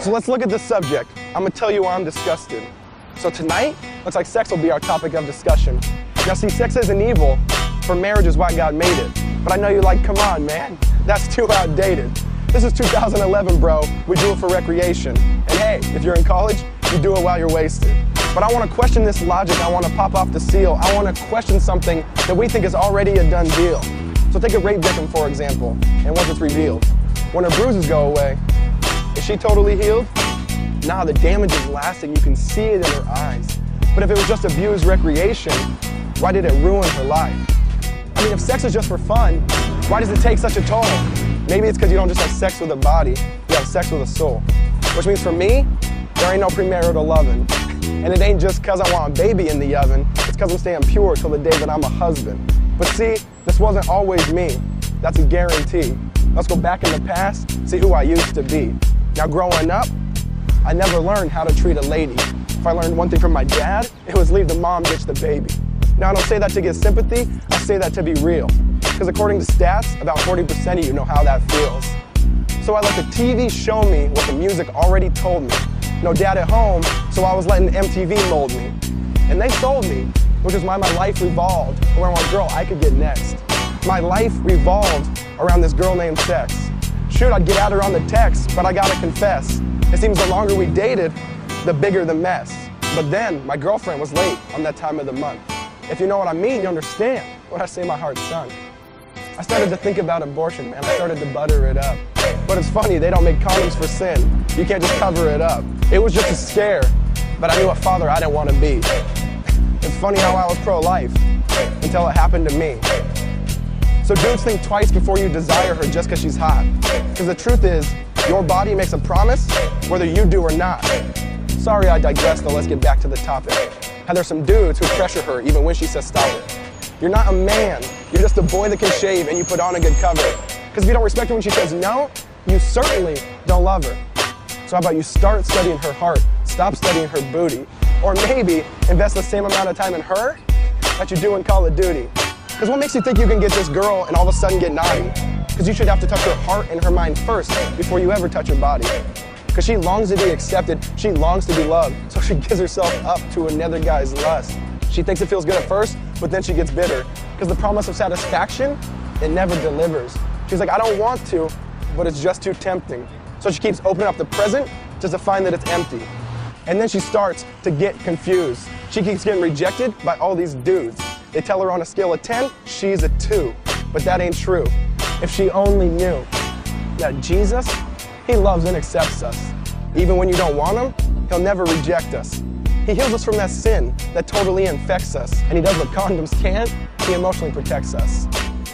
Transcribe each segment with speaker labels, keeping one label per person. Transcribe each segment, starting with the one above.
Speaker 1: So let's look at the subject. I'm gonna tell you why I'm disgusted. So tonight, looks like sex will be our topic of discussion. Now see, sex isn't evil, for marriage is why God made it. But I know you're like, come on, man, that's too outdated. This is 2011, bro. We do it for recreation. And hey, if you're in college, you do it while you're wasted. But I want to question this logic. I want to pop off the seal. I want to question something that we think is already a done deal. So take a rape victim, for example, and once it's revealed, when her bruises go away, is she totally healed? Nah, the damage is lasting. You can see it in her eyes. But if it was just abused recreation, why did it ruin her life? I mean, if sex is just for fun, why does it take such a toll? Maybe it's because you don't just have sex with a body, you have sex with a soul. Which means for me, there ain't no premarital loving. And it ain't just because I want a baby in the oven, it's because I'm staying pure till the day that I'm a husband. But see, this wasn't always me. That's a guarantee. Let's go back in the past, see who I used to be. Now growing up, I never learned how to treat a lady. If I learned one thing from my dad, it was leave the mom, ditch the baby. Now I don't say that to get sympathy, I say that to be real. Because according to stats, about 40% of you know how that feels. So I let the TV show me what the music already told me. No dad at home, so I was letting MTV mold me. And they sold me, which is why my life revolved around what girl I could get next. My life revolved around this girl named sex. Shoot, I'd get at her on the text, but I gotta confess, it seems the longer we dated, the bigger the mess. But then, my girlfriend was late on that time of the month. If you know what I mean, you understand when I say my heart sunk. I started to think about abortion, man. I started to butter it up. But it's funny, they don't make condoms for sin. You can't just cover it up. It was just a scare, but I knew a father I didn't want to be. It's funny how I was pro-life until it happened to me. So dudes, think twice before you desire her just because she's hot. Because the truth is, your body makes a promise whether you do or not. Sorry I digressed though, let's get back to the topic. How there's some dudes who pressure her even when she says stop it. You're not a man, you're just a boy that can shave and you put on a good cover. Because if you don't respect her when she says no, you certainly don't love her. So how about you start studying her heart, stop studying her booty. Or maybe invest the same amount of time in her that you do in Call of Duty. Because what makes you think you can get this girl and all of a sudden get naughty? Because you should have to touch her heart and her mind first before you ever touch her body. Because she longs to be accepted, she longs to be loved, so she gives herself up to another guy's lust. She thinks it feels good at first, but then she gets bitter. Because the promise of satisfaction, it never delivers. She's like, I don't want to, but it's just too tempting. So she keeps opening up the present just to find that it's empty. And then she starts to get confused. She keeps getting rejected by all these dudes. They tell her on a scale of 10, she's a 2. But that ain't true. If she only knew that Jesus, he loves and accepts us. Even when you don't want him, he'll never reject us. He heals us from that sin that totally infects us. And he does what condoms can't, he emotionally protects us.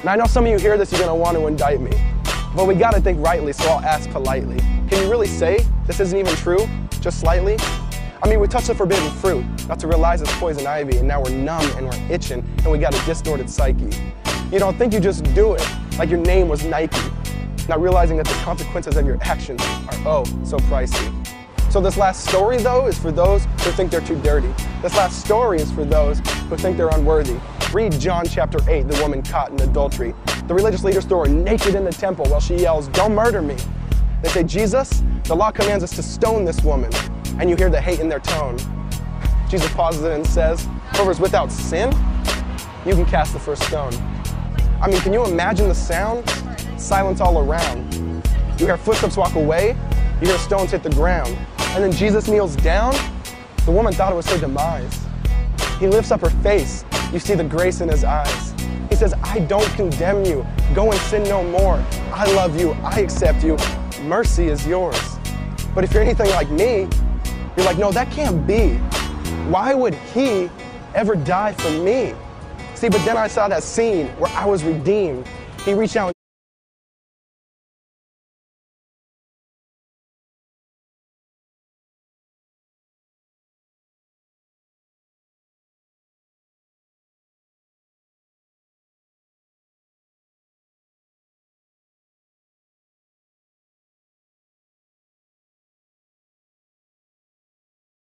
Speaker 1: Now I know some of you hear this, you're gonna want to indict me. But we gotta think rightly, so I'll ask politely. Can you really say this isn't even true, just slightly? I mean, we touched the forbidden fruit, not to realize it's poison ivy, and now we're numb and we're itching, and we got a distorted psyche. You don't think you just do it, like your name was Nike, not realizing that the consequences of your actions are oh so pricey. So this last story though is for those who think they're too dirty. This last story is for those who think they're unworthy. Read John chapter 8, the woman caught in adultery. The religious leaders throw her naked in the temple while she yells, "Don't murder me." They say, Jesus, the law commands us to stone this woman. And you hear the hate in their tone. Jesus pauses it and says, whoever's without sin, you can cast the first stone. I mean, can you imagine the sound? Silence all around. You hear footsteps walk away, you hear stones hit the ground. And then Jesus kneels down. The woman thought it was her demise. He lifts up her face. You see the grace in his eyes. He says, I don't condemn you. Go and sin no more. I love you. I accept you. Mercy is yours. But if you're anything like me, you're like, no, that can't be. Why would he ever die for me? See, but then I saw that scene where I was redeemed. He reached out